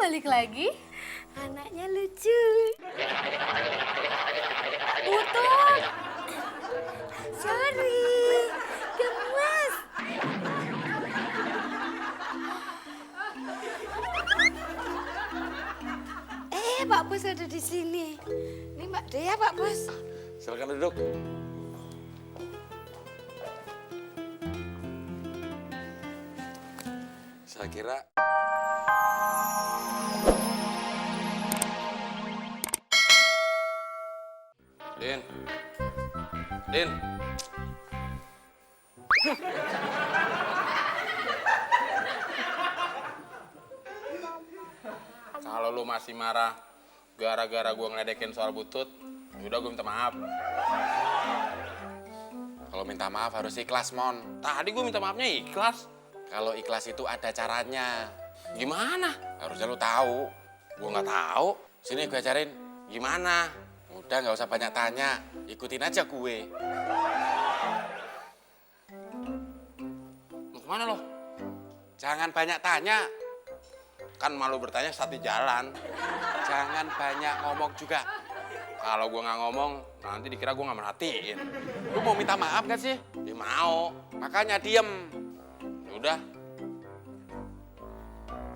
balik lagi. Anaknya lucu. Butut. Sorry, gemes. Pak Bos ada di sini. Ini Mbak Dea, Pak Bos. Silakan duduk. Saya kira Din. Kalau lu masih marah gara-gara gua ngeledekin soal butut, udah gua minta maaf. Kalau minta maaf harus ikhlas, Mon. Tadi gua minta maafnya ikhlas. Kalau ikhlas itu ada caranya. Gimana? Harusnya lu tahu. Gua nggak tahu. Sini gue ajarin. Gimana? Udah nggak usah banyak tanya. Ikutin aja gue. Mau kemana lo? Jangan banyak tanya. Kan malu bertanya saat di jalan. Jangan banyak ngomong juga. Kalau gue nggak ngomong, nanti dikira gue nggak merhatiin. Lu mau minta maaf gak sih? Ya mau. Makanya diem. Udah.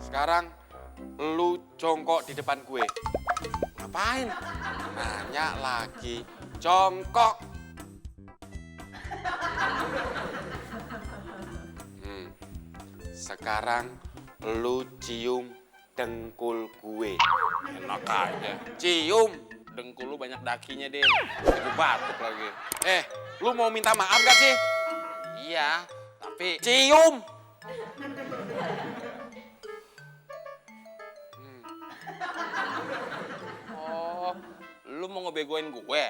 Sekarang lu jongkok di depan gue. Ngapain? Nanya lagi. Jongkok. Sekarang lu cium dengkul gue. Enak aja. Cium. Dengkul lu banyak dakinya, Din. Gue batuk lagi. Lu mau minta maaf gak sih? Iya, tapi cium. Oh, lu mau ngebegoin gue?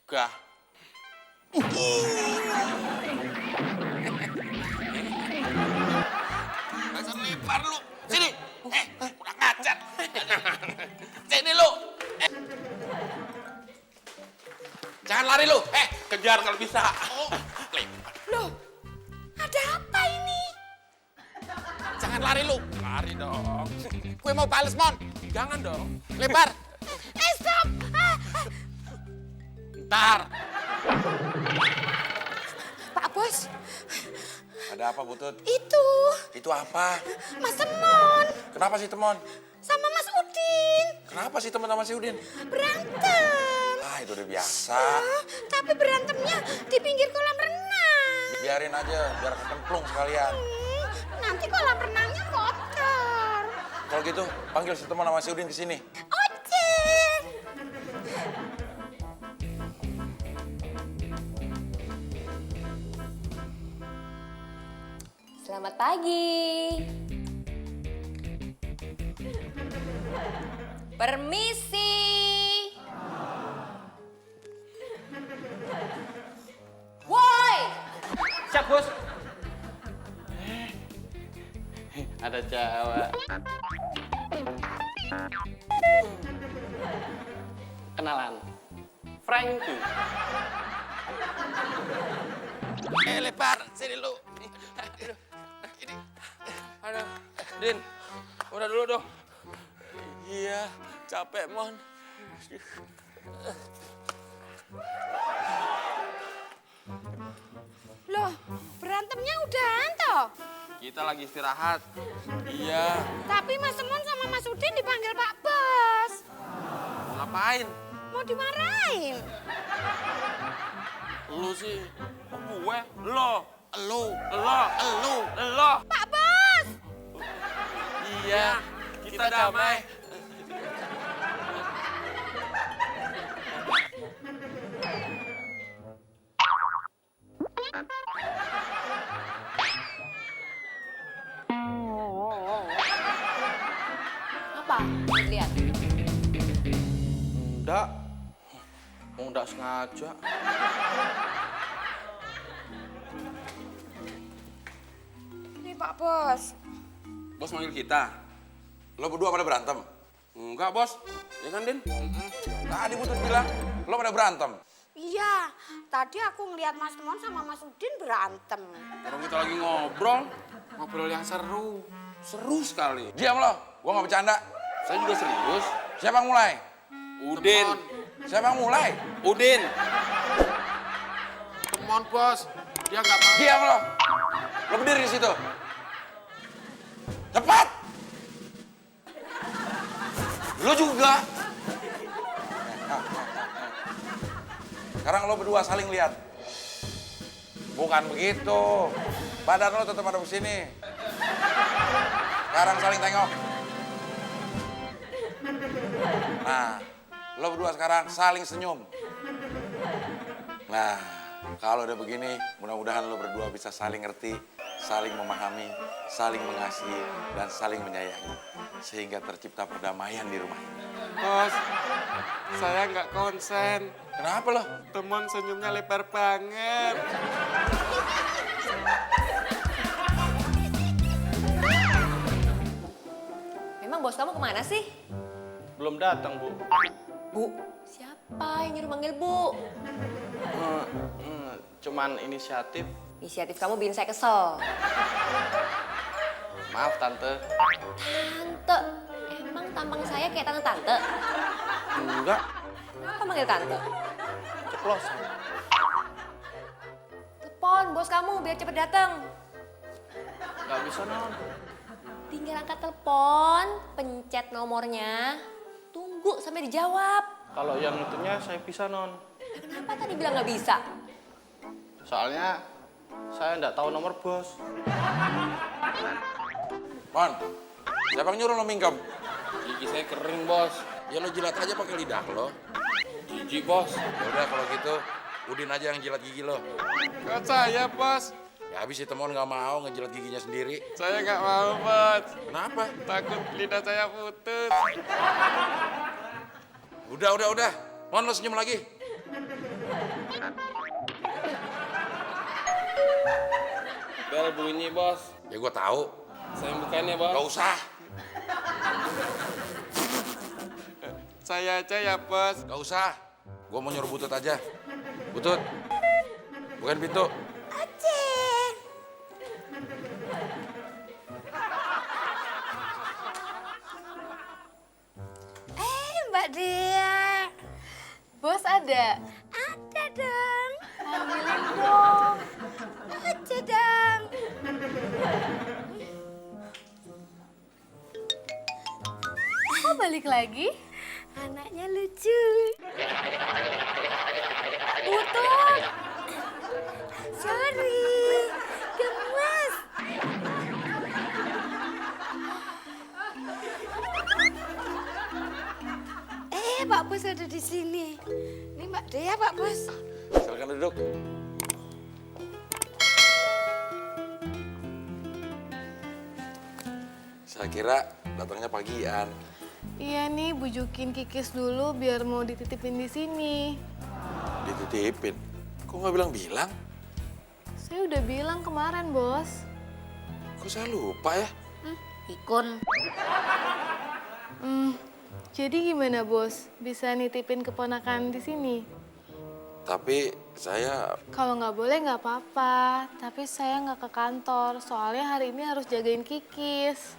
Enggak. Dasar lebar lu. Sini. Kurang ngajar. Sini lu. Jangan lari lu. Kejar kalau bisa. Loh, ada apa ini? Jangan lari lu. Lari dong. Gue mau bales, Mon. Jangan dong. Lebar. Stop! Ntar. Pak Bos, Ada apa, Butut? itu Itu apa? Mas Temon Kenapa sih, Temon? sama Mas Udin Kenapa sih teman sama si Udin? berantem. Itu udah biasa. Tapi berantemnya di pinggir kolam renang. Biarin aja, biar kecemplung sekalian. Nanti kolam renangnya kotor. Kalau gitu, panggil si teman sama si Udin ke sini. Oke. Selamat pagi. Permisi. Woi. Siap, Bos. Ada Jawa. Kenalan. Frankie. Lebar, sini lu. Ini. Aduh, Din, udah dulu dong. Iya, capek, Mon. Loh, berantemnya udahan toh? Kita lagi istirahat. Iya. Tapi Mas Temon sama Mas Udin dipanggil Pak Bos. Mau ngapain? Mau dimarahin. Lu sih. Gue? Lo. Pak Bos! Iya, kita damai. Apa? Lihat. Enggak sengaja. Ini Pak Bos. Bos manggil kita. Lo berdua pada berantem? Enggak, Bos. Ya kan, Din? Tadi Butut bilang, lo pada berantem. Iya, tadi aku ngeliat Mas Temon sama Mas Udin berantem. Orang kita lagi ngobrol yang seru. Seru sekali. Diam lo, gua nggak bercanda. Saya juga serius. Siapa yang mulai? Udin. Siapa yang mulai? Udin. Come on, bos. Dia nggak mau. Diam lo. Lo berdiri di situ. Cepat. Lo juga. Sekarang lo berdua saling lihat. Bukan begitu. Badan lo tetap ada di sini. Sekarang saling tengok. Nah, lo berdua sekarang saling senyum. Nah, kalau udah begini, mudah-mudahan lo berdua bisa saling ngerti, saling memahami, saling mengasihi, dan saling menyayangi. Sehingga tercipta perdamaian di rumah ini. Bos, saya nggak konsen. Kenapa lo? Temen senyumnya lebar banget. Memang bos kamu kemana sih? Belum datang, Bu. Bu, siapa yang nyuruh manggil Bu? Cuman inisiatif. Inisiatif kamu bikin saya kesel. Maaf, Tante. Tante, emang tampang saya kayak tante-tante? Enggak. Kenapa manggil tante? Ceplosan. Telepon bos kamu biar cepet datang. Nggak bisa, Non. Tinggal angkat telepon, pencet nomornya, tunggu sampai dijawab. Kalau yang itunya saya bisa, Non. Nah, kenapa tadi bilang nggak bisa? Soalnya saya nggak tahu nomor bos. Mon, siapa yang nyuruh lo mingkem? Gigi saya kering, bos. Ya lo jilat aja pakai lidah lo. Gigi, bos. Ya udah kalau gitu, Udin aja yang jilat gigi lo. Kok saya, bos? Ya habis si Temon nggak mau ngejilat giginya sendiri. Saya nggak mau, bos. Kenapa? Takut lidah saya putus. Udah. Mon, lo senyum lagi. Bel bunyi, bos. Ya gue tahu. Saya yang bukannya, bos. Gak usah. Saya aja ya, bos. Gak usah. Gue mau nyuruh Butut aja. Butut, bukain pintu. Aceh. Mbak Dea. Bos ada? Ada dong. Ambilin dong. Aja dong. Kok balik lagi? Anaknya lucu. Butut. Sorry. Gemes. Pak Bos ada di sini. Ini Mbak Dea, Pak Bos. Silakan duduk. Saya kira datangnya pagian. Iya nih, bujukin Kikis dulu biar mau dititipin di sini. Dititipin. Kok nggak bilang-bilang? Saya udah bilang kemarin, Bos. Kok saya lupa ya? Ikun. Jadi gimana, Bos? Bisa nitipin keponakan di sini? Tapi saya... Kalau nggak boleh nggak apa-apa. Tapi saya nggak ke kantor, soalnya hari ini harus jagain Kikis.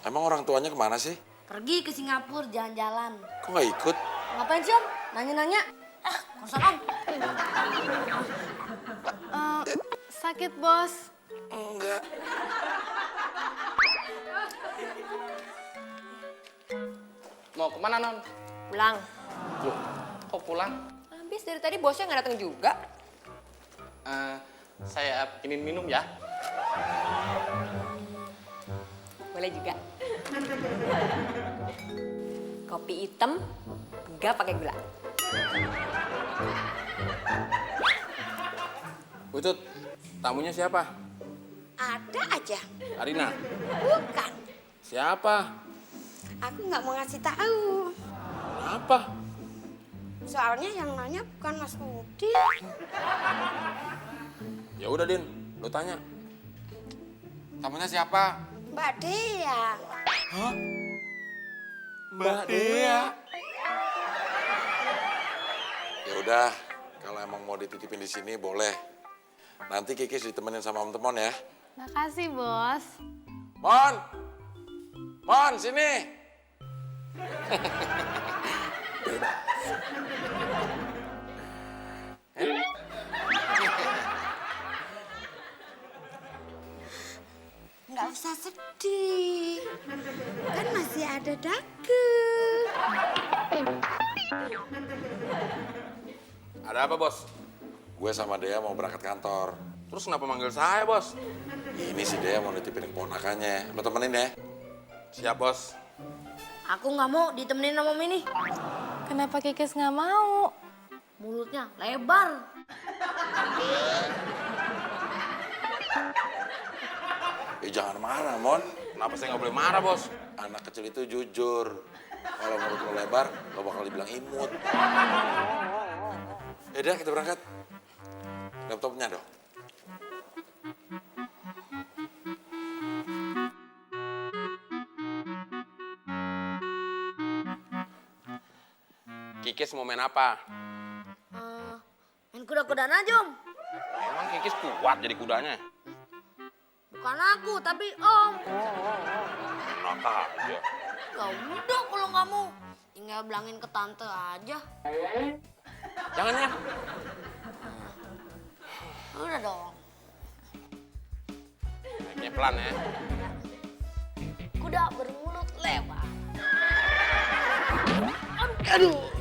Emang orang tuanya kemana sih? Pergi ke Singapura jalan-jalan. Kok nggak ikut? Ngapain sih, Om? Nanya-nanya. Ah, kosong, Om. Sakit, Bos. Enggak. Mau kemana, Non? Pulang. Loh, kok pulang? Habis dari tadi bosnya nggak datang juga. Saya bikinin minum ya. Boleh juga. Kopi hitam, nggak pakai gula. Butut, tamunya siapa? Ada aja. Arina. Bukan. Siapa? Aku nggak mau ngasih tahu. Apa? Soalnya yang nanya bukan Mas Budi. Ya udah, Din. Lo tanya. Tamunya siapa? Mbak Dea. Mbak Dea. Ya udah, kalau emang mau dititipin di sini boleh. Nanti Kikis ditemenin sama om Temon ya. Makasih, Bos. Mon! Mon, sini! Nggak usah sedih. Kan masih ada Daku. Ada apa, Bos? Gue sama Dea mau berangkat kantor. Terus kenapa manggil saya, Bos? Ini si Dea mau nitipin keponakannya. Lo temenin ya? Siap, Bos. Aku nggak mau ditemenin sama Mini. Kenapa Kikis nggak mau? Mulutnya lebar. Jangan marah, Mon. Kenapa saya nggak boleh marah, Bos? Anak kecil itu jujur. Kalau mulut lo lebar, lo bakal dibilang imut. Yaudah, kita berangkat. Laptopnya dong. Kikis mau main apa? Main kuda-kudaan aja, Om. Emang Kikis kuat jadi kudanya? Bukan aku, tapi Om. Enak aja. Ya udah kalau nggak mau, tinggal bilangin ke tante aja. Jangan ya. Udah dong. Naiknya pelan ya. Kuda bermulut lebar. Aduh.